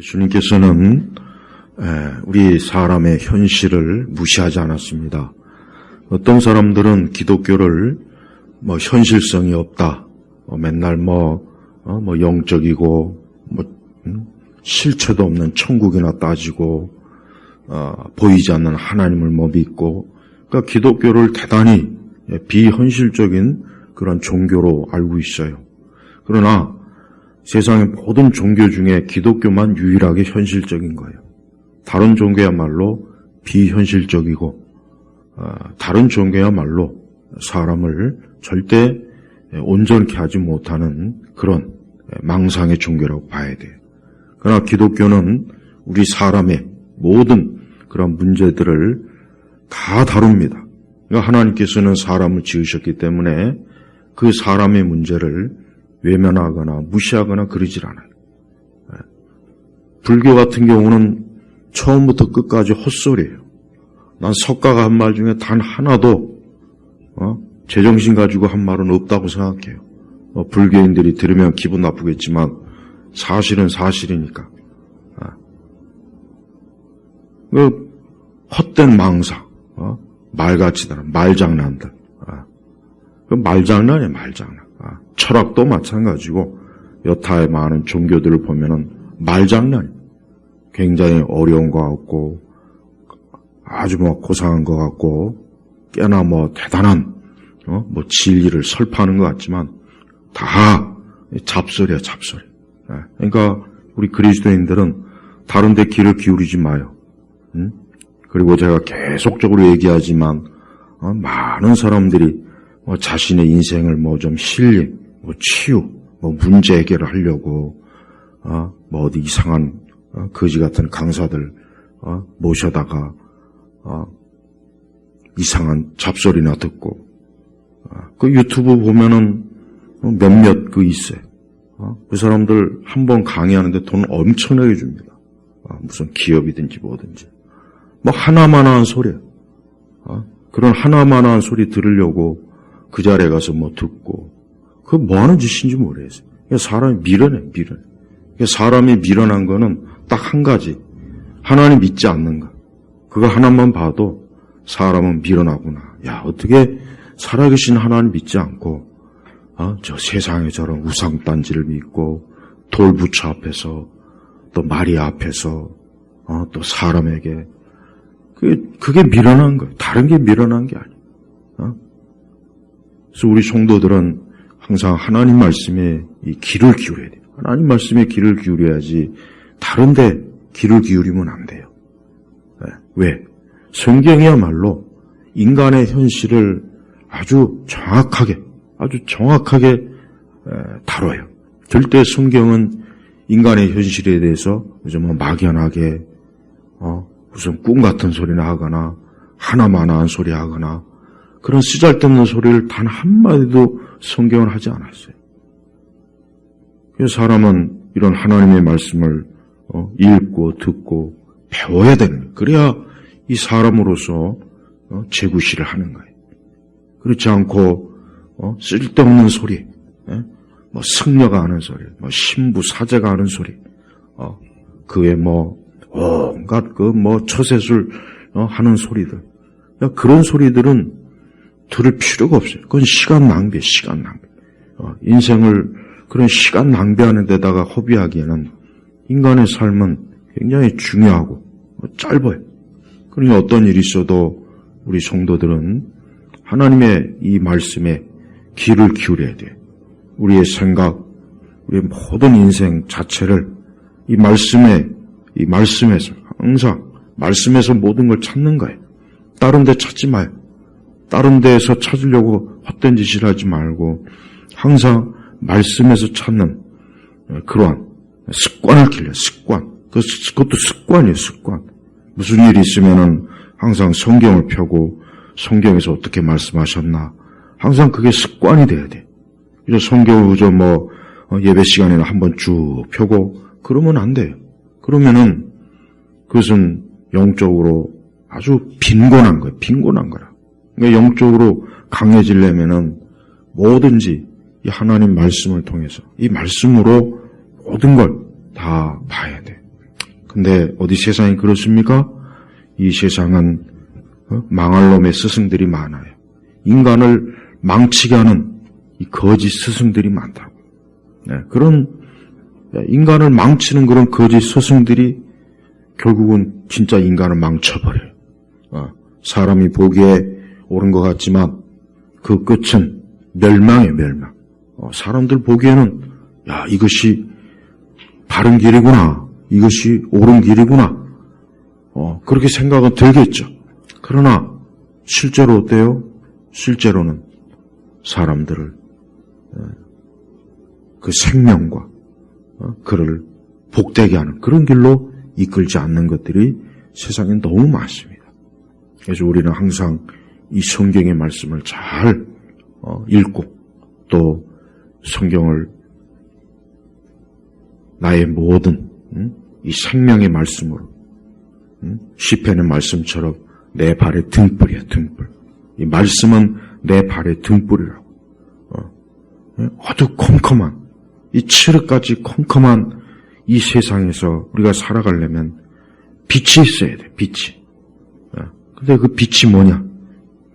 주님께서는 우리 사람의 현실을 무시하지 않았습니다. 어떤 사람들은 기독교를 현실성이 없다, 맨날 영적이고 실체도 없는 천국이나 따지고 보이지 않는 하나님을 믿고, 그러니까 기독교를 대단히 비현실적인 그런 종교로 알고 있어요. 그러나 세상의 모든 종교 중에 기독교만 유일하게 현실적인 거예요. 다른 종교야말로 비현실적이고, 다른 종교야말로 사람을 절대 온전케 하지 못하는 그런 망상의 종교라고 봐야 돼요. 그러나 기독교는 우리 사람의 모든 그런 문제들을 다 다룹니다. 그러니까 하나님께서는 사람을 지으셨기 때문에 그 사람의 문제를 외면하거나 무시하거나 그러질 않아요. 불교 같은 경우는 처음부터 끝까지 헛소리예요. 난 석가가 한 말 중에 단 하나도 제정신 가지고 한 말은 없다고 생각해요. 불교인들이 들으면 기분 나쁘겠지만 사실은 사실이니까. 헛된 망상, 말같이들, 말장난들. 그 말장난이에요, 말장난. 철학도 마찬가지고 여타의 많은 종교들을 보면은 말장난이에요. 굉장히 어려운 것 같고 아주 고상한 것 같고 꽤나 대단한 진리를 설파하는 것 같지만 다 잡소리야, 잡소리. 그러니까 우리 그리스도인들은 다른 데 귀를 기울이지 마요. 그리고 제가 계속적으로 얘기하지만 많은 사람들이 자신의 인생을 좀 힐링, 치유, 문제 해결을 하려고 어디 이상한 거지 같은 강사들 모셔다가 이상한 잡소리나 듣고, 그 유튜브 보면은 몇몇 있어요. 그 사람들 한 번 강의하는데 돈 엄청나게 줍니다. 무슨 기업이든지 뭐든지. 하나만한 소리예요. 그런 하나만한 소리 들으려고 그 자리에 가서 듣고, 그거 뭐하는 짓인지 모르겠어요. 사람이 미련해. 사람이 미련한 거는 딱 한 가지. 하나님 믿지 않는 거. 그거 하나만 봐도 사람은 미련하구나. 야, 어떻게 살아계신 하나님 믿지 않고, 저 세상에 저런 우상단지를 믿고, 돌부처 앞에서, 또 마리아 앞에서, 또 사람에게. 그게 미련한 거예요. 다른 게 미련한 게 아니에요. 그래서 우리 성도들은 항상 하나님 말씀에 이 귀를 기울여야 돼요. 하나님 말씀에 귀를 기울여야지 다른 데 귀를 기울이면 안 돼요. 왜? 성경이야말로 인간의 현실을 아주 정확하게 다뤄요. 절대 성경은 인간의 현실에 대해서 막연하게 무슨 꿈 같은 소리나 하거나 하나만한 소리 하거나 그런 쓰잘데없는 소리를 단 한마디도 성경은 하지 않았어요. 그래서 사람은 이런 하나님의 말씀을 읽고 듣고 배워야 되는 거예요. 그래야 이 사람으로서 재구실을 하는 거예요. 그렇지 않고 쓸데없는 소리, 승려가 하는 소리, 신부 사제가 하는 소리, 그에 온갖 처세술 하는 소리들, 그런 소리들은 들을 필요가 없어요. 그건 시간 낭비예요, 시간 낭비. 인생을 그런 시간 낭비하는 데다가 허비하기에는 인간의 삶은 굉장히 중요하고 짧아요. 그러니 어떤 일이 있어도 우리 성도들은 하나님의 이 말씀에 귀를 기울여야 돼요. 우리의 생각, 우리의 모든 인생 자체를 이 말씀에서 항상 말씀에서 모든 걸 찾는 거예요. 다른 데 찾지 마요. 다른 데에서 찾으려고 헛된 짓을 하지 말고 항상 말씀에서 찾는 그러한 습관을 길러요. 습관. 그것도 습관이에요. 습관. 무슨 일이 있으면은 항상 성경을 펴고 성경에서 어떻게 말씀하셨나. 항상 그게 습관이 돼야 돼. 그래서 성경을 그저 예배 시간에는 한번 쭉 펴고 그러면 안 돼요. 그러면은 그것은 영적으로 아주 빈곤한 거예요. 빈곤한 거라. 그러니까 영적으로 강해지려면은 뭐든지 이 하나님 말씀을 통해서 이 말씀으로 모든 걸 다 봐야 돼. 근데 어디 세상이 그렇습니까? 이 세상은 망할 놈의 스승들이 많아요. 인간을 망치게 하는 이 거짓 스승들이 많다고. 네, 그런 인간을 망치는 그런 거짓 스승들이 결국은 진짜 인간을 망쳐버려요. 사람이 보기에 옳은 것 같지만 그 끝은 멸망이에요, 멸망. 사람들 보기에는 야, 이것이 바른 길이구나, 이것이 옳은 길이구나, 그렇게 생각은 들겠죠. 그러나 실제로 어때요? 실제로는 사람들을 그 생명과 그를 복되게 하는 그런 길로 이끌지 않는 것들이 세상에 너무 많습니다. 그래서 우리는 항상 이 성경의 말씀을 잘 읽고 또 성경을 나의 모든 이 생명의 말씀으로 시편의 말씀처럼 내 발의 등불이야, 등불. 이 말씀은 내 발의 등불이라고. 어두컴컴한 이 칠흑같이 컴컴한 이 세상에서 우리가 살아가려면 빛이 있어야 돼, 빛이. 근데 그 빛이 뭐냐?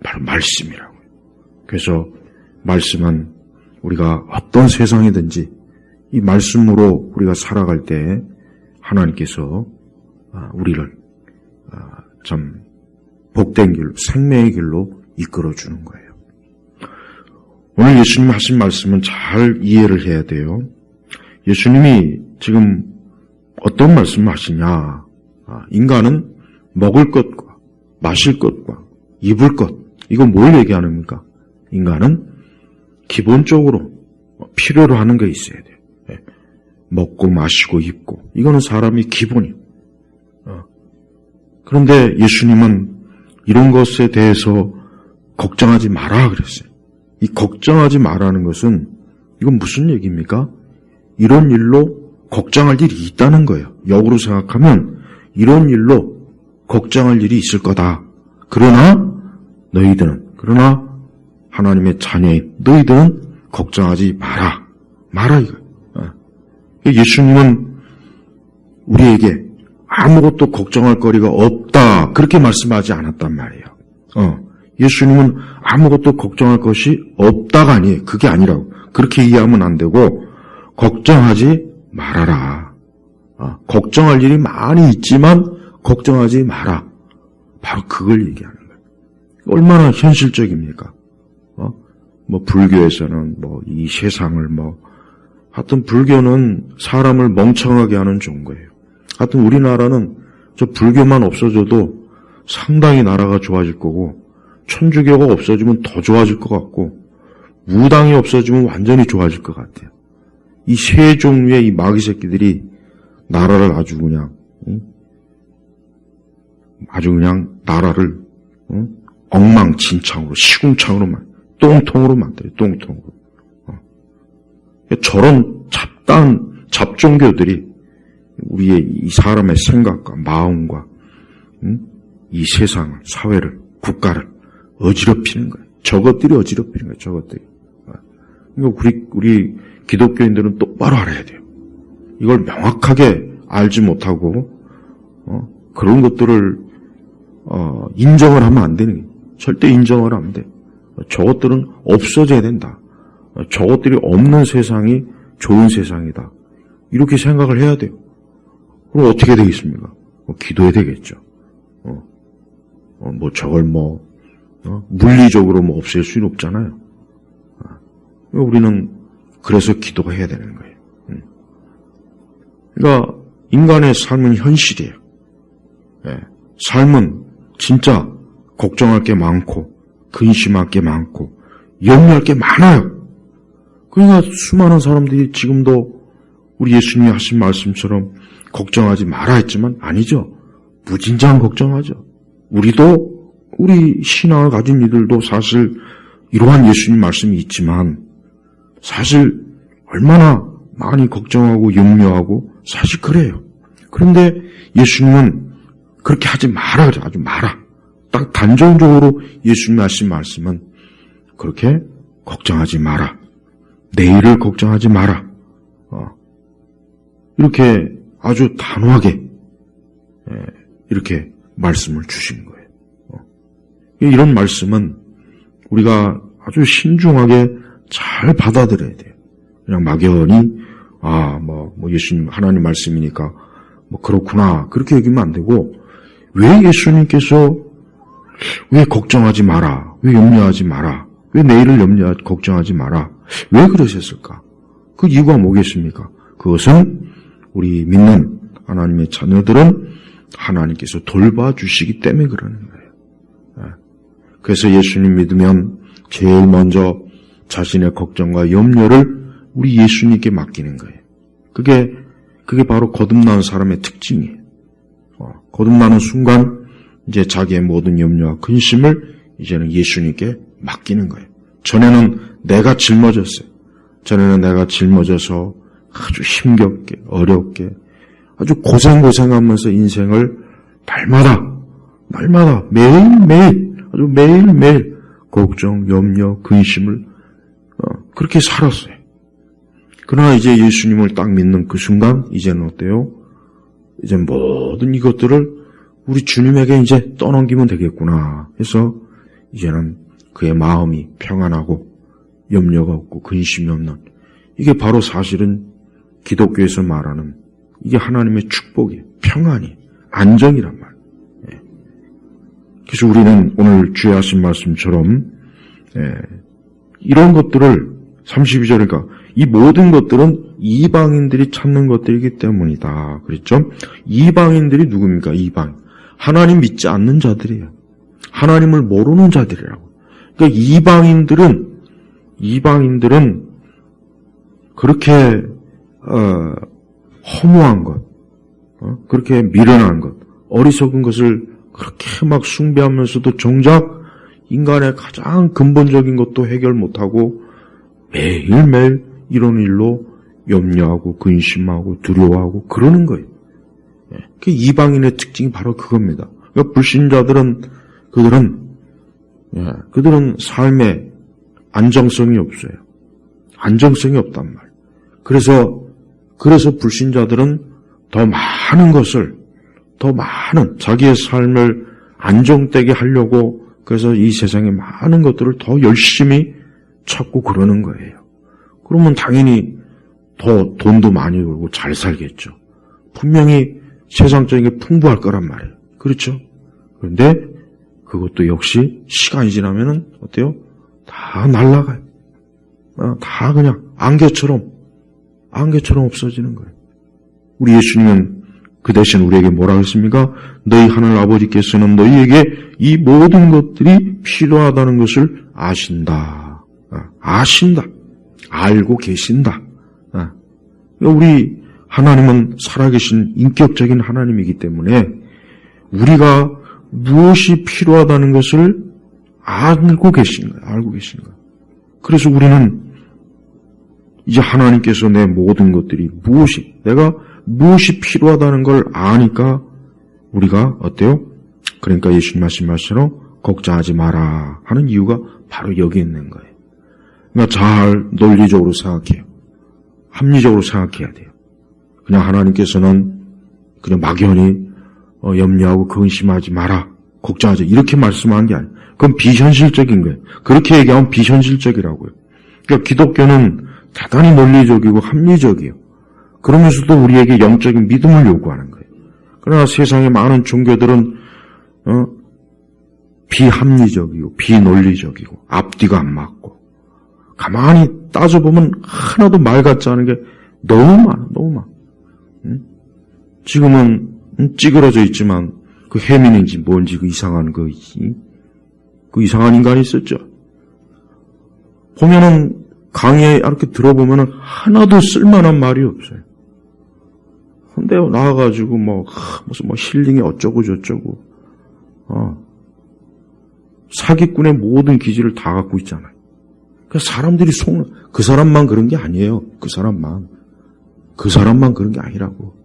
바로 말씀이라고. 그래서 말씀은 우리가 어떤 세상이든지 이 말씀으로 우리가 살아갈 때 하나님께서 우리를 참 복된 길로, 생명의 길로 이끌어주는 거예요. 오늘 예수님 하신 말씀은 잘 이해를 해야 돼요. 예수님이 지금 어떤 말씀을 하시냐? 인간은 먹을 것과 마실 것과 입을 것, 이건 뭘 얘기하는 겁니까? 인간은 기본적으로 필요로 하는 게 있어야 돼요. 먹고 마시고 입고, 이거는 사람이 기본이에요. 그런데 예수님은 이런 것에 대해서 걱정하지 마라 그랬어요. 이 걱정하지 마라는 것은 이건 무슨 얘기입니까? 이런 일로 걱정할 일이 있다는 거예요. 역으로 생각하면 이런 일로 걱정할 일이 있을 거다. 그러나 하나님의 자녀인 너희들은 걱정하지 마라 이거예요. 예수님은 우리에게 아무것도 걱정할 거리가 없다, 그렇게 말씀하지 않았단 말이에요. 예수님은 아무것도 걱정할 것이 없다가 아니에요. 그게 아니라고. 그렇게 이해하면 안 되고, 걱정하지 말아라. 걱정할 일이 많이 있지만 걱정하지 마라. 바로 그걸 얘기하는 거예요. 얼마나 현실적입니까? 뭐 불교에서는 뭐 이 세상을 하여튼 불교는 사람을 멍청하게 하는 종교예요. 하여튼 우리나라는 저 불교만 없어져도 상당히 나라가 좋아질 거고, 천주교가 없어지면 더 좋아질 것 같고, 무당이 없어지면 완전히 좋아질 것 같아요. 이 세 종류의 이 마귀 새끼들이 나라를 아주 그냥 나라를 엉망진창으로, 시궁창으로 똥통으로 만들어요. 똥통으로. 저런 잡종교들이 우리의 이 사람의 생각과 마음과 이 세상을, 사회를, 국가를 어지럽히는 거예요. 저것들이 어지럽히는 거예요. 저것들이. 그러니까 우리 기독교인들은 똑바로 알아야 돼요. 이걸 명확하게 알지 못하고 그런 것들을 인정을 하면 안 되는 거예요. 절대 인정을 하면 안 돼. 저것들은 없어져야 된다. 저것들이 없는 세상이 좋은 세상이다. 이렇게 생각을 해야 돼요. 그럼 어떻게 되겠습니까? 기도해야 되겠죠. 저걸 물리적으로 없앨 수는 없잖아요. 우리는 그래서 기도가 해야 되는 거예요. 그러니까 인간의 삶은 현실이에요. 삶은 진짜 걱정할 게 많고 근심할 게 많고 염려할 게 많아요. 그러니까 수많은 사람들이 지금도 우리 예수님이 하신 말씀처럼 걱정하지 마라 했지만 아니죠. 무진장 걱정하죠. 우리 신앙을 가진 이들도 사실 이러한 예수님 말씀이 있지만 사실 얼마나 많이 걱정하고 염려하고 사실 그래요. 그런데 예수님은 그렇게 하지 마라 그래. 하지 마라. 딱 단정적으로 예수님이 하신 말씀은 그렇게 걱정하지 마라. 내일을 걱정하지 마라. 이렇게 아주 단호하게 이렇게 말씀을 주신 거예요. 이런 말씀은 우리가 아주 신중하게 잘 받아들여야 돼요. 그냥 막연히 예수님 하나님 말씀이니까 그렇구나 그렇게 여기면 안 되고, 왜 예수님께서 왜 걱정하지 마라, 왜 염려하지 마라, 왜 내일을 걱정하지 마라, 왜 그러셨을까? 그 이유가 뭐겠습니까? 그것은 우리 믿는 하나님의 자녀들은 하나님께서 돌봐주시기 때문에 그러는 거예요. 그래서 예수님 믿으면 제일 먼저 자신의 걱정과 염려를 우리 예수님께 맡기는 거예요. 그게 바로 거듭난 사람의 특징이에요. 거듭나는 순간 이제 자기의 모든 염려와 근심을 이제는 예수님께 맡기는 거예요. 전에는 내가 짊어졌어요. 전에는 내가 짊어져서 아주 힘겹게 어렵게 아주 고생하면서 인생을 날마다 매일매일 아주 매일매일 걱정, 염려, 근심을 그렇게 살았어요. 그러나 이제 예수님을 딱 믿는 그 순간 이제는 어때요? 이제 모든 이것들을 우리 주님에게 이제 떠넘기면 되겠구나 해서 이제는 그의 마음이 평안하고 염려가 없고 근심이 없는, 이게 바로 사실은 기독교에서 말하는 이게 하나님의 축복이에요. 평안이, 안정이란 말. 그래서 우리는 오늘 주의 하신 말씀처럼 이런 것들을 32절이니까 이 모든 것들은 이방인들이 찾는 것들이기 때문이다. 그랬죠? 이방인들이 누굽니까? 하나님 믿지 않는 자들이에요. 하나님을 모르는 자들이라고. 그러니까 이방인들은 그렇게 허무한 것, 그렇게 미련한 것, 어리석은 것을 그렇게 막 숭배하면서도 정작 인간의 가장 근본적인 것도 해결 못하고 매일매일 이런 일로 염려하고 근심하고 두려워하고 그러는 거예요. 그 이방인의 특징이 바로 그겁니다. 그러니까 불신자들은 그들은 삶에 안정성이 없어요. 안정성이 없단 말. 그래서 불신자들은 더 많은 자기의 삶을 안정되게 하려고, 그래서 이 세상의 많은 것들을 더 열심히 찾고 그러는 거예요. 그러면 당연히 더 돈도 많이 벌고 잘 살겠죠. 분명히 세상적인 게 풍부할 거란 말이에요. 그렇죠? 그런데 그것도 역시 시간이 지나면은 어때요? 다 날아가요. 다 그냥 안개처럼 없어지는 거예요. 우리 예수님은 그 대신 우리에게 뭐라고 했습니까? 너희 하늘 아버지께서는 너희에게 이 모든 것들이 필요하다는 것을 아신다. 알고 계신다. 우리 하나님은 살아계신 인격적인 하나님이기 때문에 우리가 무엇이 필요하다는 것을 알고 계신 거예요. 그래서 우리는 이제 하나님께서 내 모든 것들이 내가 무엇이 필요하다는 걸 아니까 우리가 어때요? 그러니까 예수님 말씀하시로 걱정하지 마라 하는 이유가 바로 여기 있는 거예요. 그러니까 잘 논리적으로 생각해요. 합리적으로 생각해야 돼요. 그냥 하나님께서는 그냥 막연히 염려하고 근심하지 마라, 걱정하지 이렇게 말씀하는 게 아니에요. 그건 비현실적인 거예요. 그렇게 얘기하면 비현실적이라고요. 그러니까 기독교는 대단히 논리적이고 합리적이에요. 그러면서도 우리에게 영적인 믿음을 요구하는 거예요. 그러나 세상의 많은 종교들은 비합리적이고 비논리적이고 앞뒤가 안 맞고 가만히 따져보면 하나도 말 같지 않은 게 너무 많아. 지금은 찌그러져 있지만 그 해민인지 뭔지 그 이상한 이상한 인간이 있었죠. 보면은 강의에 이렇게 들어보면은 하나도 쓸만한 말이 없어요. 근데 나와가지고 무슨 힐링이 어쩌고 저쩌고 사기꾼의 모든 기질을 다 갖고 있잖아요. 그래서 사람들이 그 사람만 그런 게 아니에요. 그 사람만 그런 게 아니라고.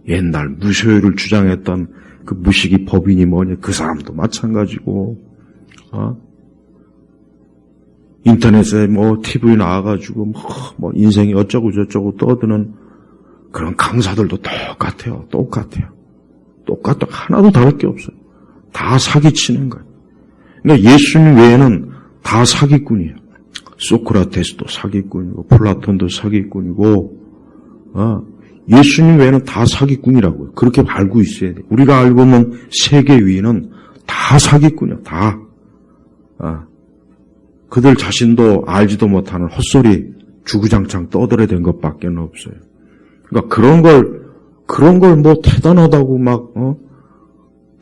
옛날 무효율을 주장했던 그 무식이 법인이 뭐냐, 그 사람도 마찬가지고, 인터넷에 TV에 나와가지고 인생이 어쩌고 저쩌고 떠드는 그런 강사들도 똑같아요. 똑같다. 하나도 다를 게 없어요. 다 사기치는 거예요. 그러니까 예수님 외에는 다 사기꾼이에요. 소크라테스도 사기꾼이고 플라톤도 사기꾼이고 예수님 외에는 다 사기꾼이라고요. 그렇게 알고 있어야 돼요. 우리가 알고 있는 세계 위는 다 사기꾼이야. 다. 그들 자신도 알지도 못하는 헛소리 주구장창 떠들어댄 것밖에 없어요. 그러니까 그런 걸 뭐 대단하다고 막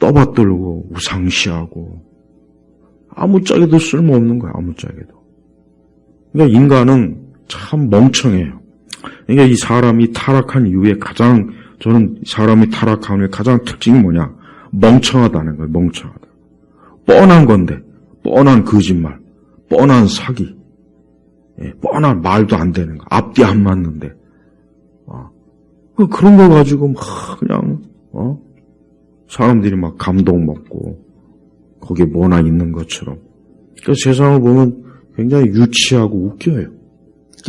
떠받들고 우상시하고 아무짝에도 쓸모없는 거야. 아무짝에도. 그러니까 인간은 참 멍청해요. 그러니까 이 사람이 타락한 이후에 저는 사람이 타락한 이후에 가장 특징이 뭐냐? 멍청하다는 거예요. 멍청하다. 뻔한 건데, 뻔한 거짓말, 뻔한 사기, 뻔한 말도 안 되는 거, 앞뒤 안 맞는데, 그런 거 가지고 막 그냥 사람들이 막 감동 먹고 거기에 뭐나 있는 것처럼. 그 세상을 보면 굉장히 유치하고 웃겨요.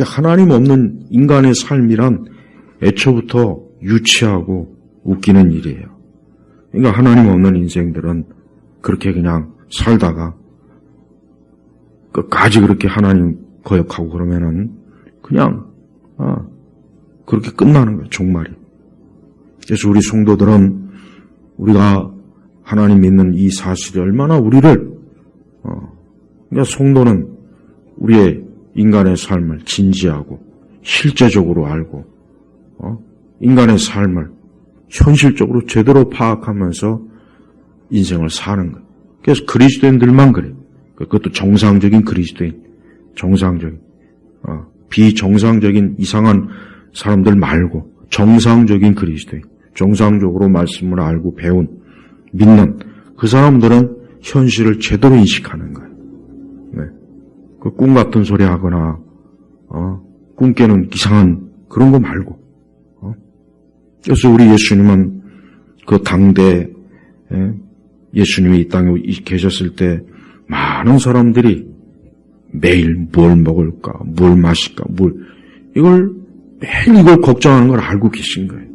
하나님 없는 인간의 삶이란 애초부터 유치하고 웃기는 일이에요. 그러니까 하나님 없는 인생들은 그렇게 그냥 살다가 끝까지 그렇게 하나님 거역하고 그러면은 그냥 그렇게 끝나는 거예요. 종말이. 그래서 우리 성도들은 우리가 하나님 믿는 이 사실이 얼마나 우리를 그러니까 성도는 우리의 인간의 삶을 진지하고 실제적으로 알고 인간의 삶을 현실적으로 제대로 파악하면서 인생을 사는 거예요. 그래서 그리스도인들만 그래요. 그것도 정상적인 그리스도인, 정상적인 비정상적인 이상한 사람들 말고 정상적인 그리스도인, 정상적으로 말씀을 알고 배운 믿는 그 사람들은 현실을 제대로 인식하는 거예요. 그 꿈 같은 소리 하거나 꿈 깨는 이상한 그런 거 말고. 그래서 우리 예수님은 그 당대 예수님이 이 땅에 계셨을 때 많은 사람들이 매일 뭘 먹을까, 뭘 마실까, 매일 이걸 걱정하는 걸 알고 계신 거예요.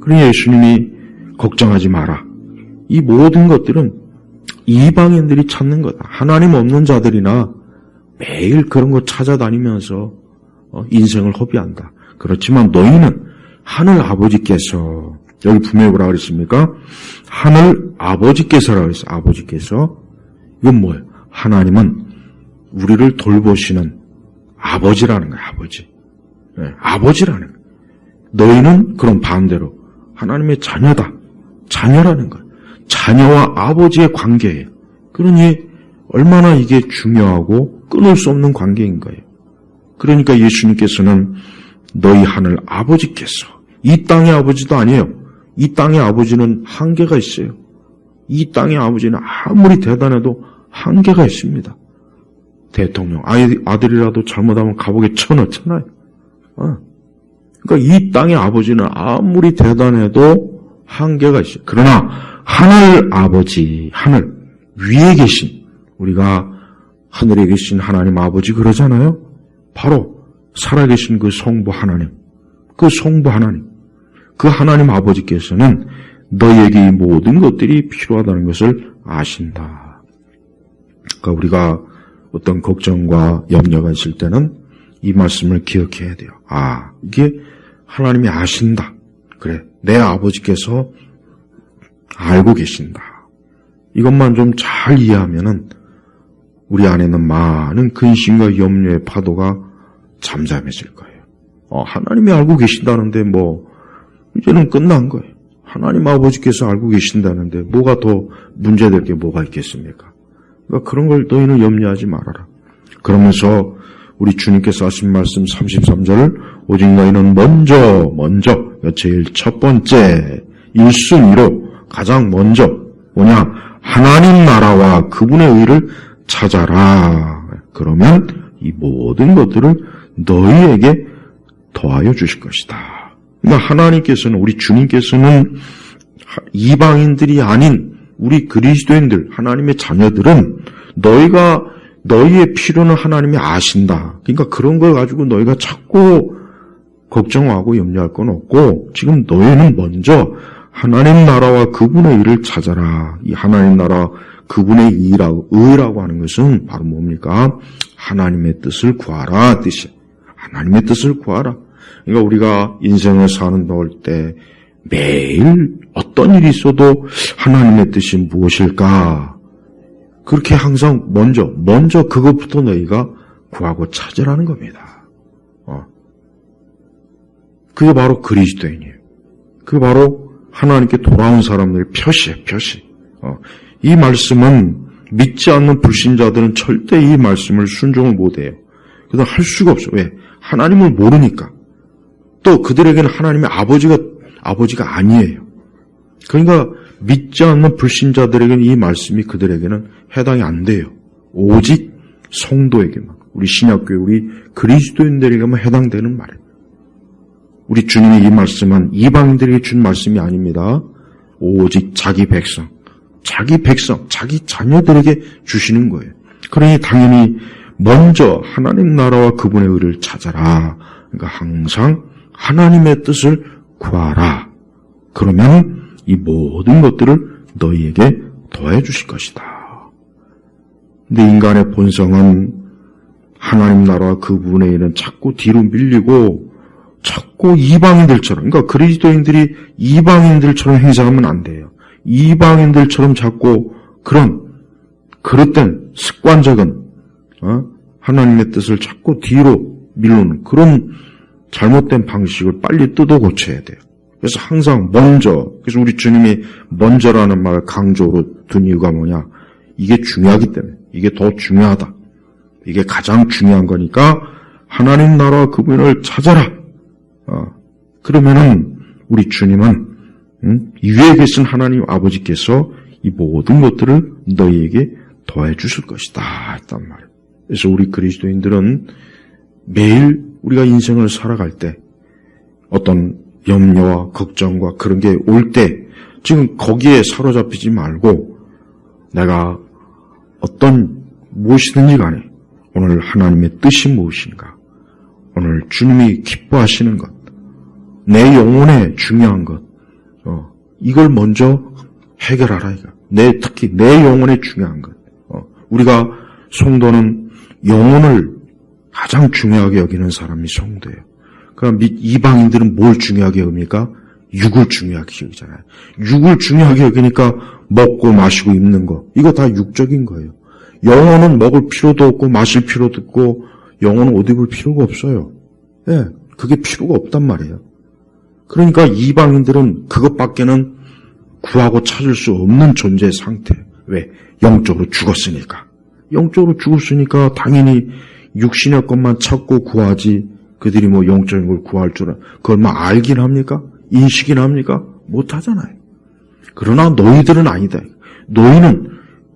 그러니 예수님이 걱정하지 마라. 이 모든 것들은 이방인들이 찾는 거다. 하나님 없는 자들이나 매일 그런 거 찾아다니면서 인생을 허비한다. 그렇지만 너희는 하늘 아버지께서, 여기 분명히 뭐라고 그랬습니까? 하늘 아버지께서라고 했어요. 아버지께서. 이건 뭐예요? 하나님은 우리를 돌보시는 아버지라는 거예요. 아버지. 아버지라는 거예요. 너희는 그럼 반대로 하나님의 자녀다. 자녀라는 거예요. 자녀와 아버지의 관계예요. 그러니 얼마나 이게 중요하고 끊을 수 없는 관계인 거예요. 그러니까 예수님께서는 너희 하늘 아버지께서, 이 땅의 아버지도 아니에요. 이 땅의 아버지는 한계가 있어요. 이 땅의 아버지는 아무리 대단해도 한계가 있습니다. 대통령, 아들이라도 잘못하면 감옥에 쳐넣잖아요. 그러니까 이 땅의 아버지는 아무리 대단해도 한계가 있어요. 그러나 하늘 아버지, 하늘 위에 계신, 우리가 하늘에 계신 하나님 아버지 그러잖아요. 바로 살아계신 그 성부 하나님, 그 성부 하나님, 그 하나님 아버지께서는 너희에게 이 모든 것들이 필요하다는 것을 아신다. 그러니까 우리가 어떤 걱정과 염려가 있을 때는 이 말씀을 기억해야 돼요. 이게 하나님이 아신다. 그래, 내 아버지께서 알고 계신다. 이것만 좀 잘 이해하면은 우리 안에는 많은 근심과 염려의 파도가 잠잠해질 거예요. 하나님이 알고 계신다는데 이제는 끝난 거예요. 하나님 아버지께서 알고 계신다는데 뭐가 더 문제될 게 뭐가 있겠습니까? 그러니까 그런 걸 너희는 염려하지 말아라. 그러면서 우리 주님께서 하신 말씀 33절, 오직 너희는 먼저 제일 첫 번째 1순위로 가장 먼저 뭐냐? 하나님 나라와 그분의 의를 찾아라. 그러면 이 모든 것들을 너희에게 더하여 주실 것이다. 그러니까 하나님께서는, 우리 주님께서는 이방인들이 아닌 우리 그리스도인들, 하나님의 자녀들은 너희의 필요는 하나님이 아신다. 그러니까 그런 걸 가지고 너희가 자꾸 걱정하고 염려할 건 없고, 지금 너희는 먼저 하나님 나라와 그분의 일을 찾아라. 이 하나님 나라 그분의 의라고 하는 것은 바로 뭡니까? 하나님의 뜻을 구하라 뜻이에요. 하나님의 뜻을 구하라. 그러니까 우리가 인생을 사는 동안 때 매일 어떤 일이 있어도 하나님의 뜻이 무엇일까? 그렇게 항상 먼저 그것부터 너희가 구하고 찾으라는 겁니다. 그게 바로 그리스도인이에요. 그게 바로 하나님께 돌아온 사람들의 표시예요, 표시. 이 말씀은 믿지 않는 불신자들은 절대 이 말씀을 순종을 못해요. 그래서 할 수가 없어요. 왜? 하나님을 모르니까. 또 그들에게는 하나님의 아버지가 아니에요. 그러니까 믿지 않는 불신자들에게는 이 말씀이 그들에게는 해당이 안 돼요. 오직 성도에게만, 우리 신약교회, 우리 그리스도인들에게만 해당되는 말이에요. 우리 주님이 이 말씀은 이방인들에게 준 말씀이 아닙니다. 오직 자기 백성, 자기 자녀들에게 주시는 거예요. 그러니 당연히 먼저 하나님 나라와 그분의 의를 찾아라. 그러니까 항상 하나님의 뜻을 구하라. 그러면 이 모든 것들을 너희에게 더해 주실 것이다. 근데 인간의 본성은 하나님 나라와 그분의 일은 자꾸 뒤로 밀리고 자꾸 이방인들처럼, 그러니까 그리스도인들이 이방인들처럼 행사하면 안 돼요. 이방인들처럼 자꾸 그릇된 습관적인 하나님의 뜻을 자꾸 뒤로 밀어놓는 그런 잘못된 방식을 빨리 뜯어 고쳐야 돼요. 그래서 항상 그래서 우리 주님이 먼저라는 말을 강조로 둔 이유가 뭐냐? 이게 중요하기 때문에, 이게 더 중요하다. 이게 가장 중요한 거니까 하나님 나라와 그분을 찾아라. 그러면은 우리 주님은 위에 계신 하나님 아버지께서 이 모든 것들을 너희에게 더해 주실 것이다 했단 말이에요. 그래서 우리 그리스도인들은 매일 우리가 인생을 살아갈 때 어떤 염려와 걱정과 그런 게 올 때 지금 거기에 사로잡히지 말고 내가 무엇이든지 간에 오늘 하나님의 뜻이 무엇인가, 오늘 주님이 기뻐하시는 것, 내 영혼에 중요한 것, 이걸 먼저 해결하라 이거. 특히 내 영혼에 중요한 것. 우리가 성도는 영혼을 가장 중요하게 여기는 사람이 성도예요. 그러니까 이방인들은 뭘 중요하게 여깁니까? 육을 중요하게 여기잖아요. 육을 중요하게 여기니까 먹고 마시고 입는 거, 이거 다 육적인 거예요. 영혼은 먹을 필요도 없고 마실 필요도 없고 영혼은 옷 입을 필요가 없어요. 예, 그게 필요가 없단 말이에요. 그러니까 이방인들은 그것밖에는 구하고 찾을 수 없는 존재의 상태. 왜? 영적으로 죽었으니까. 영적으로 죽었으니까 당연히 육신의 것만 찾고 구하지, 그들이 영적인 걸 구할 줄은 그걸 알긴 합니까? 인식이나 합니까? 못하잖아요. 그러나 너희들은 아니다. 너희는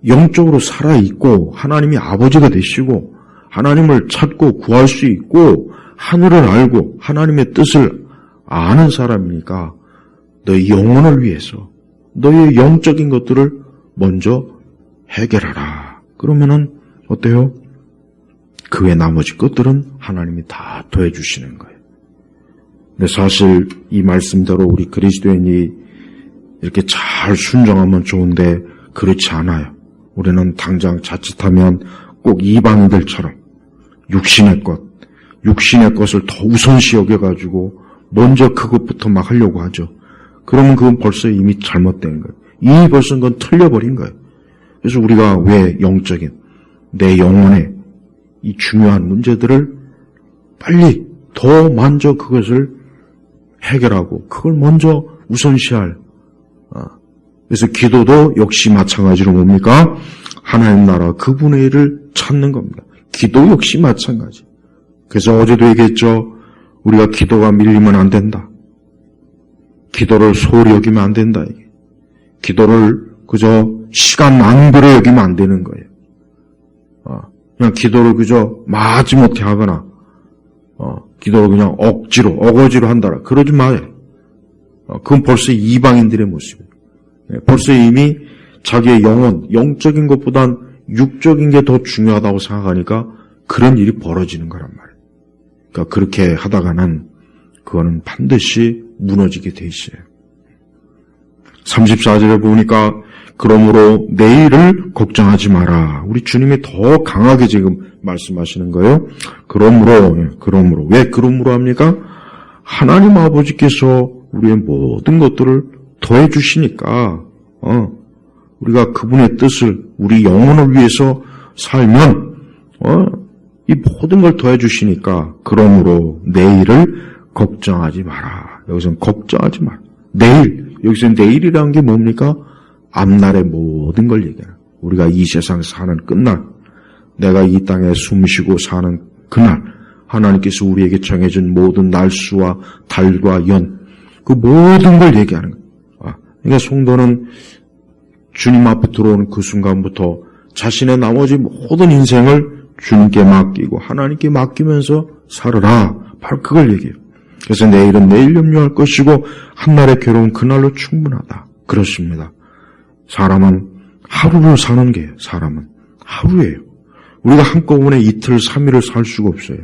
영적으로 살아있고 하나님이 아버지가 되시고 하나님을 찾고 구할 수 있고 하늘을 알고 하나님의 뜻을 아는 사람이니까 너희 영혼을 위해서 너희의 영적인 것들을 먼저 해결하라. 그러면은 어때요? 그 외 나머지 것들은 하나님이 다 더해 주시는 거예요. 근데 사실 이 말씀대로 우리 그리스도인이 이렇게 잘 순종하면 좋은데 그렇지 않아요. 우리는 당장 자칫하면 꼭 이방인들처럼 육신의 것을 더 우선시 여겨가지고 먼저 그것부터 막 하려고 하죠. 그러면 그건 벌써 이미 잘못된 거예요. 이미 벌써 그건 틀려버린 거예요. 그래서 우리가 왜 영적인 내 영혼의 이 중요한 문제들을 빨리 더 먼저 그것을 해결하고 그걸 먼저 우선시할. 그래서 기도도 역시 마찬가지로 뭡니까? 하나님 나라 그분의 일을 찾는 겁니다. 기도 역시 마찬가지. 그래서 어제도 얘기했죠. 우리가 기도가 밀리면 안 된다. 기도를 소홀히 여기면 안 된다. 기도를 그저 시간 낭비로 여기면 안 되는 거예요. 그냥 기도를 그저 마지못해 하거나 기도를 그냥 어거지로 한다라. 그러지 마요. 그건 벌써 이방인들의 모습이에요. 벌써 이미 자기의 영적인 것보단 육적인 게 더 중요하다고 생각하니까 그런 일이 벌어지는 거란 말이에요. 그러니까 그렇게 하다가는 그거는 반드시 무너지게 돼 있어요. 34절에 보니까 그러므로 내일을 걱정하지 마라. 우리 주님이 더 강하게 지금 말씀하시는 거예요. 그러므로 왜 그러므로 합니까? 하나님 아버지께서 우리의 모든 것들을 더해 주시니까 우리가 그분의 뜻을 우리 영혼을 위해서 살면 이 모든 걸 더해 주시니까 그러므로 내일을 걱정하지 마라. 여기서는 걱정하지 마라. 내일, 여기서 내일이라는 게 뭡니까? 앞날의 모든 걸 얘기해요. 우리가 이 세상 사는 끝날, 내가 이 땅에 숨쉬고 사는 그날, 하나님께서 우리에게 정해준 모든 날수와 달과 연, 그 모든 걸 얘기하는 거예요. 그러니까 성도는 주님 앞에 들어오는 그 순간부터 자신의 나머지 모든 인생을 주님께 맡기고 하나님께 맡기면서 살으라. 바로 그걸 얘기해요. 그래서 내일은 내일 염려할 것이고 한날의 괴로운 그날로 충분하다. 그렇습니다. 사람은 하루를 사는 게 사람은 하루예요. 우리가 한꺼번에 이틀, 3일을 살 수가 없어요.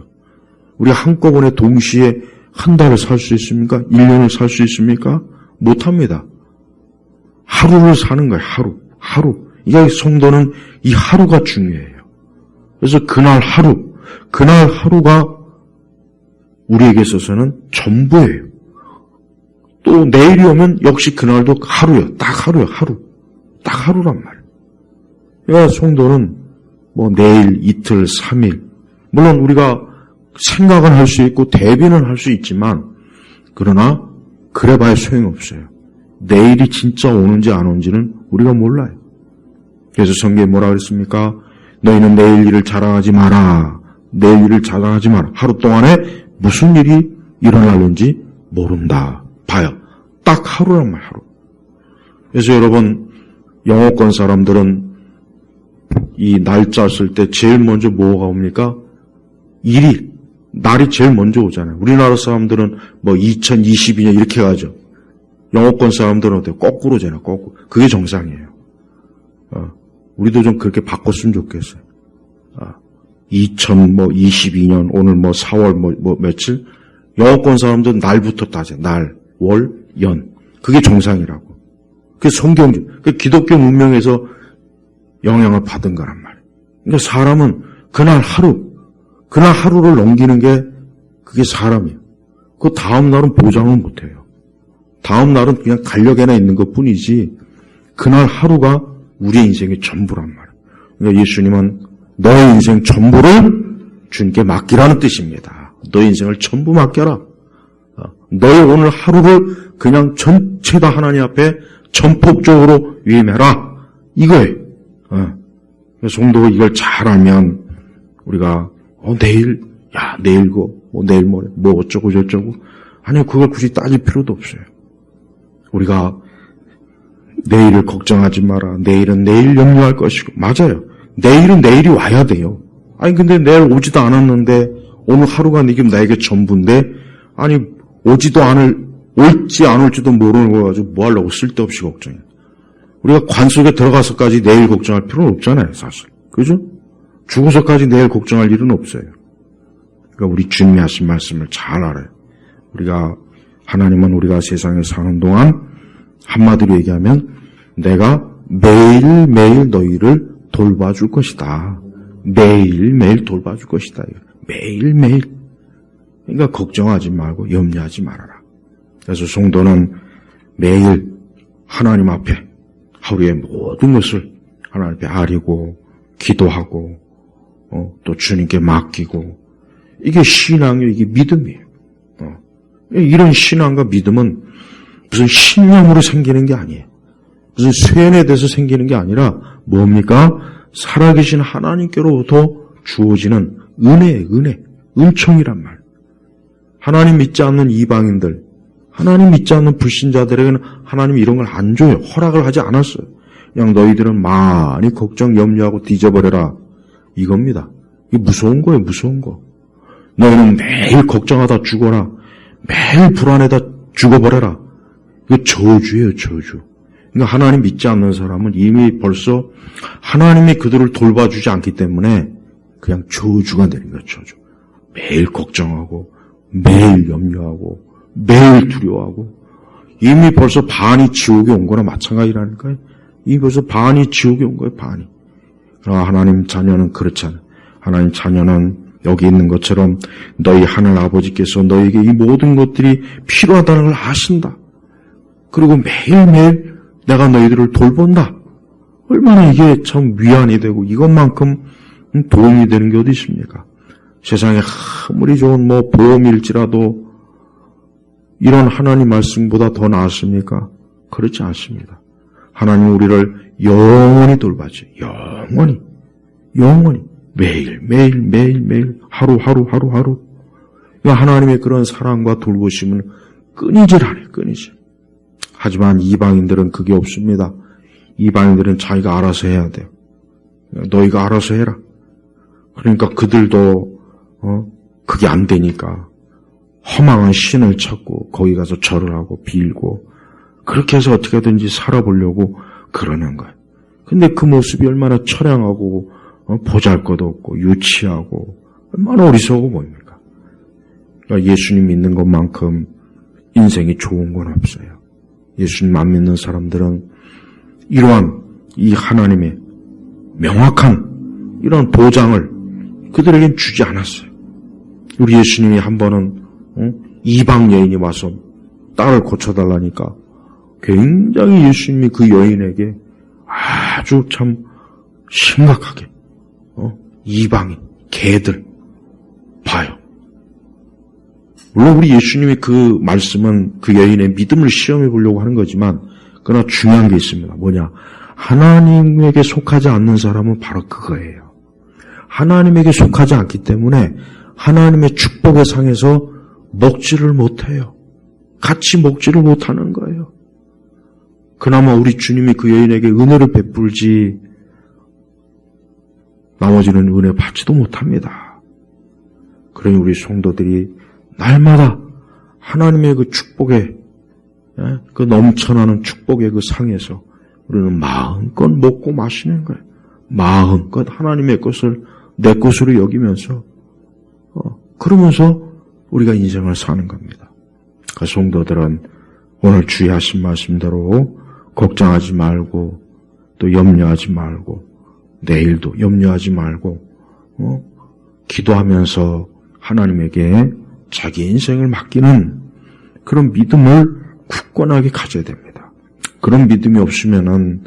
우리가 한꺼번에 동시에 한 달을 살 수 있습니까? 1년을 살 수 있습니까? 못합니다. 하루를 사는 거예요. 하루. 이게 성도는 이 하루가 중요해요. 그래서 그날 하루가 우리에게 있어서는 전부예요. 또 내일이 오면 역시 그날도 하루예요. 딱 하루예요. 딱 하루란 말이에요. 그러니까 성도는 내일, 이틀, 3일 물론 우리가 생각은 할 수 있고 대비는 할 수 있지만 그러나 그래봐야 소용없어요. 내일이 진짜 오는지 안 오는지는 우리가 몰라요. 그래서 성경에 뭐라 그랬습니까? 너희는 내일 일을 자랑하지 마라. 내일 일을 자랑하지 마라. 하루 동안에 무슨 일이 일어날는지 모른다. 봐요. 딱 하루란 말이에요. 하루. 그래서 여러분 영어권 사람들은 이 날짜 쓸 때 제일 먼저 뭐가 옵니까? 날이 제일 먼저 오잖아요. 우리나라 사람들은 2022년 이렇게 가죠. 영어권 사람들은 어때요? 거꾸로잖아요. 거꾸로. 그게 정상이에요. 우리도 좀 그렇게 바꿨으면 좋겠어요. 2022년 오늘 4월 며칠 영어권 사람들은 날부터 따져. 날, 월, 연. 그게 정상이라고. 그게 성경적. 그 기독교 문명에서 영향을 받은 거란 말이에요. 근데 사람은 그날 하루를 넘기는 게 그게 사람이에요. 그 다음 날은 보장을 못 해요. 다음 날은 그냥 간력에나 있는 것 뿐이지 그날 하루가 우리의 인생의 전부란 말이에요. 그러니까 예수님은 너의 인생 전부를 주님께 맡기라는 뜻입니다. 너의 인생을 전부 맡겨라. 너의 오늘 하루를 그냥 전체 다 하나님 앞에 전폭적으로 위임해라. 이거예요. 성도가 이걸 잘 알면 우리가 내일 내일 모레 어쩌고 저쩌고 아니요, 그걸 굳이 따질 필요도 없어요. 우리가 내일을 걱정하지 마라. 내일은 내일 염려할 것이고 맞아요. 내일은 내일이 와야 돼요. 아니 근데 내일 오지도 않았는데 오늘 하루가 지금 나에게 전부인데 아니 올지 안 올지도 모르는 거 가지고 뭐 하려고 쓸데없이 걱정해. 우리가 관 속에 들어가서까지 내일 걱정할 필요는 없잖아요, 사실. 그죠? 죽어서까지 내일 걱정할 일은 없어요. 그러니까 우리 주님이 하신 말씀을 잘 알아요. 하나님은 우리가 세상에 사는 동안 한마디로 얘기하면 내가 매일매일 너희를 돌봐줄 것이다. 매일매일 돌봐줄 것이다. 매일매일. 그러니까 걱정하지 말고 염려하지 말아라. 그래서 성도는 매일 하나님 앞에 하루의 모든 것을 하나님 앞에 아리고 기도하고 또 주님께 맡기고 이게 신앙이에요. 이게 믿음이에요. 이런 신앙과 믿음은 무슨 신념으로 생기는 게 아니에요. 무슨 쇠뇌 돼서 생기는 게 아니라 뭡니까? 살아계신 하나님께로부터 주어지는 은혜예요. 은총이란 말. 하나님 믿지 않는 이방인들, 하나님 믿지 않는 불신자들에게는 하나님이 이런 걸 안 줘요. 허락을 하지 않았어요. 그냥 너희들은 많이 걱정, 염려하고 뒤져버려라. 이겁니다. 이게 무서운 거예요. 무서운 거. 너희는 매일 걱정하다 죽어라. 매일 불안해다 죽어버려라. 이거 저주예요. 저주. 그러니까 하나님 믿지 않는 사람은 이미 벌써 하나님이 그들을 돌봐주지 않기 때문에 그냥 저주가 내린 거예요. 저주. 매일 걱정하고 매일 염려하고 매일 두려워하고 이미 벌써 반이 지옥에 온 거나 마찬가지라니까요. 이미 벌써 반이 지옥에 온 거예요, 반이. 그러나 하나님 자녀는 그렇지 않아요. 하나님 자녀는 여기 있는 것처럼 너희 하늘 아버지께서 너희에게 이 모든 것들이 필요하다는 걸 아신다. 그리고 매일매일 내가 너희들을 돌본다. 얼마나 이게 참 위안이 되고 이것만큼 도움이 되는 게 어디 있습니까? 세상에 아무리 좋은 보험일지라도 이런 하나님 말씀보다 더 나았습니까? 그렇지 않습니다. 하나님 우리를 영원히 돌봐줘. 영원히. 매일 하루. 하나님의 그런 사랑과 돌보심은 끊이질 않아요. 끊이질. 하지만 이방인들은 그게 없습니다. 이방인들은 자기가 알아서 해야 돼요. 너희가 알아서 해라. 그러니까 그들도 그게 안 되니까 허망한 신을 찾고 거기 가서 절을 하고 빌고 그렇게 해서 어떻게든지 살아보려고 그러는 거예요. 근데 그 모습이 얼마나 처량하고 보잘것없고 유치하고 얼마나 어리석어 보입니까? 그러니까 예수님 믿는 것만큼 인생이 좋은 건 없어요. 예수님 안 믿는 사람들은 이러한 이 하나님의 명확한 이런 보장을 그들에겐 주지 않았어요. 우리 예수님이 한 번은 이방 여인이 와서 딸을 고쳐달라니까 굉장히 예수님이 그 여인에게 아주 참 심각하게 이방인, 개들 봐요. 물론 우리 예수님이 그 말씀은 그 여인의 믿음을 시험해 보려고 하는 거지만 그러나 중요한 게 있습니다. 뭐냐? 하나님에게 속하지 않는 사람은 바로 그거예요. 하나님에게 속하지 않기 때문에 하나님의 축복의 상에서 먹지를 못해요. 같이 먹지를 못하는 거예요. 그나마 우리 주님이 그 여인에게 은혜를 베풀지 나머지는 은혜 받지도 못합니다. 그러니 우리 성도들이 날마다 하나님의 그 축복의 그 넘쳐나는 축복의 그 상에서 우리는 마음껏 먹고 마시는 거예요. 마음껏 하나님의 것을 내 것으로 여기면서 그러면서 우리가 인생을 사는 겁니다. 그 성도들은 오늘 주의하신 말씀대로 걱정하지 말고 또 염려하지 말고 내일도 염려하지 말고 기도하면서 하나님에게 자기 인생을 맡기는 그런 믿음을 굳건하게 가져야 됩니다. 그런 믿음이 없으면은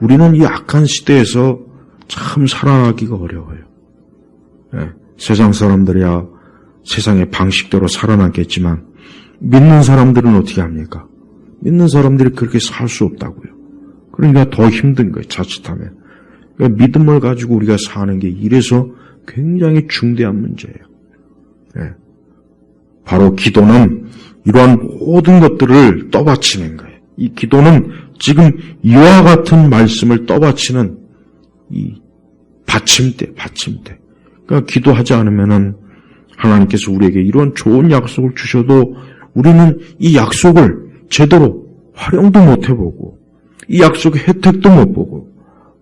우리는 이 악한 시대에서 참 살아가기가 어려워요. 세상 사람들이야 세상의 방식대로 살아남겠지만 믿는 사람들은 어떻게 합니까? 믿는 사람들이 그렇게 살 수 없다고요. 그러니까 더 힘든 거예요. 자칫하면. 그러니까 믿음을 가지고 우리가 사는 게 이래서 굉장히 중대한 문제예요. 바로 기도는 이러한 모든 것들을 떠받치는 거예요. 이 기도는 지금 이와 같은 말씀을 떠받치는 이 받침대. 그러니까 기도하지 않으면은 하나님께서 우리에게 이런 좋은 약속을 주셔도 우리는 이 약속을 제대로 활용도 못 해보고 이 약속의 혜택도 못 보고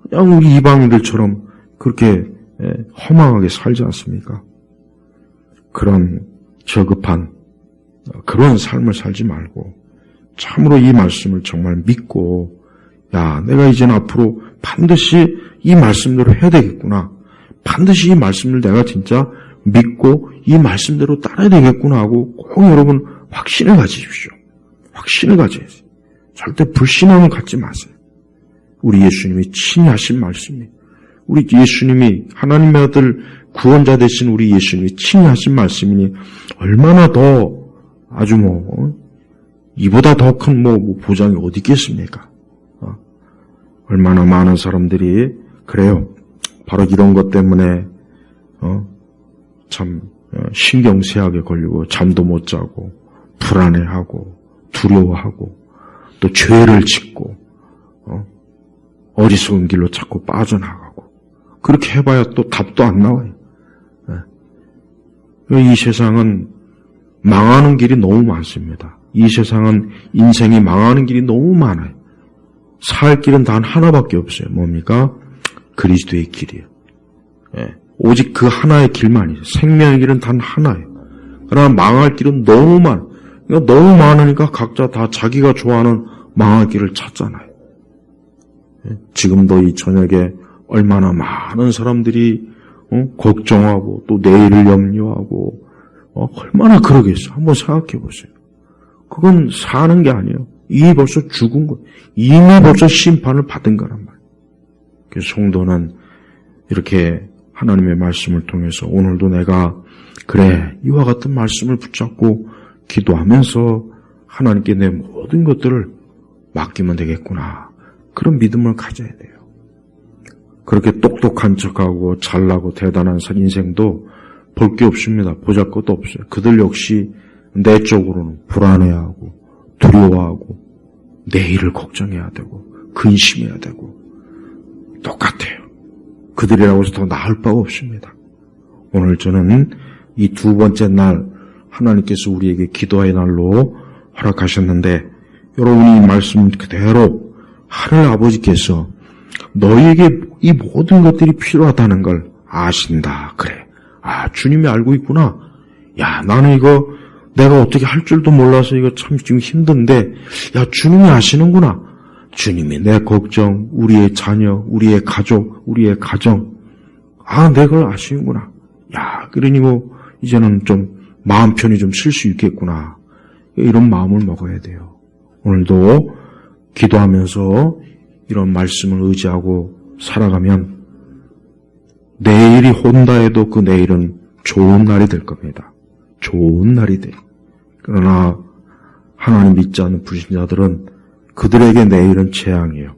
그냥 우리 이방인들처럼 그렇게 허망하게 살지 않습니까? 그런 저급한 그런 삶을 살지 말고 참으로 이 말씀을 정말 믿고 내가 이제는 앞으로 반드시 이 말씀대로 해야 되겠구나. 반드시 이 말씀을 내가 진짜 믿고 이 말씀대로 따라야 되겠구나 하고 꼭 여러분 확신을 가지십시오. 확신을 가져야지. 절대 불신함을 갖지 마세요. 우리 예수님이 친히 하신 말씀이 우리 예수님이 하나님의 아들 구원자 되신 우리 예수님이 친히 하신 말씀이니 얼마나 더 아주 이보다 더 큰 보장이 어디 있겠습니까? 얼마나 많은 사람들이 그래요. 바로 이런 것 때문에 참 신경쇠약에 걸리고 잠도 못 자고 불안해하고 두려워하고 또 죄를 짓고 어리석은 길로 자꾸 빠져나가고 그렇게 해봐야 또 답도 안 나와요. 이 세상은 망하는 길이 너무 많습니다. 이 세상은 인생이 망하는 길이 너무 많아요. 살 길은 단 하나밖에 없어요. 뭡니까? 그리스도의 길이에요. 오직 그 하나의 길만이죠. 생명의 길은 단 하나예요. 그러나 망할 길은 너무 많아요. 그러니까 너무 많으니까 각자 다 자기가 좋아하는 망할 길을 찾잖아요. 지금도 이 저녁에 얼마나 많은 사람들이 걱정하고 또 내일을 염려하고 얼마나 그러겠어. 한번 생각해 보세요. 그건 사는 게 아니에요. 이미 벌써 죽은 거예요. 이미 벌써 심판을 받은 거란 말이에요. 그래서 성도는 이렇게 하나님의 말씀을 통해서 오늘도 내가 그래 이와 같은 말씀을 붙잡고 기도하면서 하나님께 내 모든 것들을 맡기면 되겠구나. 그런 믿음을 가져야 돼요. 그렇게 똑똑한 척하고 잘나고 대단한 인생도 볼 게 없습니다. 보잘것도 없어요. 그들 역시 내적으로는 불안해하고 두려워하고 내일을 걱정해야 되고 근심해야 되고 똑같아요. 그들이라고 해서 더 나을 바가 없습니다. 오늘 저는 이 두 번째 날 하나님께서 우리에게 기도의 날로 허락하셨는데 여러분이 이 말씀 그대로 하늘 아버지께서 너희에게 이 모든 것들이 필요하다는 걸 아신다. 그래. 주님이 알고 있구나. 야, 나는 이거 내가 어떻게 할 줄도 몰라서 이거 참 지금 힘든데 야, 주님이 아시는구나. 주님이 내 걱정, 우리의 자녀, 우리의 가족, 우리의 가정 내가 그걸 아시는구나. 야, 그러니 뭐 이제는 좀 마음 편히 좀 쉴 수 있겠구나. 이런 마음을 먹어야 돼요. 오늘도 기도하면서 이런 말씀을 의지하고 살아가면 내일이 혼다 해도 그 내일은 좋은 날이 될 겁니다. 좋은 날이 돼요. 그러나 하나님 믿지 않는 불신자들은 그들에게 내일은 재앙이에요.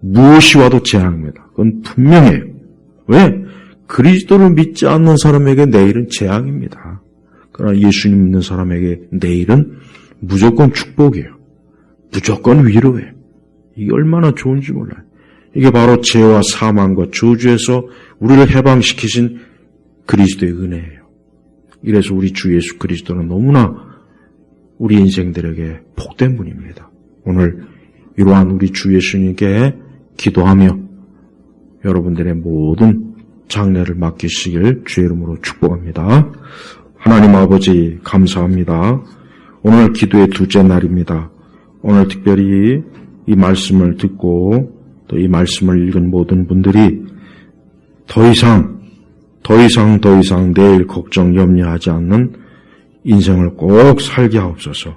무엇이 와도 재앙입니다. 그건 분명해요. 왜? 그리스도를 믿지 않는 사람에게 내일은 재앙입니다. 그러나 예수님 믿는 사람에게 내일은 무조건 축복이에요. 무조건 위로예요. 이게 얼마나 좋은지 몰라요. 이게 바로 죄와 사망과 저주에서 우리를 해방시키신 그리스도의 은혜예요. 이래서 우리 주 예수 그리스도는 너무나 우리 인생들에게 복된 분입니다. 오늘 이러한 우리 주 예수님께 기도하며 여러분들의 모든 장래를 맡기시길 주의 이름으로 축복합니다. 하나님 아버지 감사합니다. 오늘 기도의 둘째 날입니다. 오늘 특별히 이 말씀을 듣고 또 이 말씀을 읽은 모든 분들이 더 이상 내일 걱정 염려하지 않는 인생을 꼭 살게 하옵소서.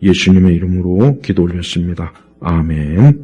예수님의 이름으로 기도 올렸습니다. 아멘.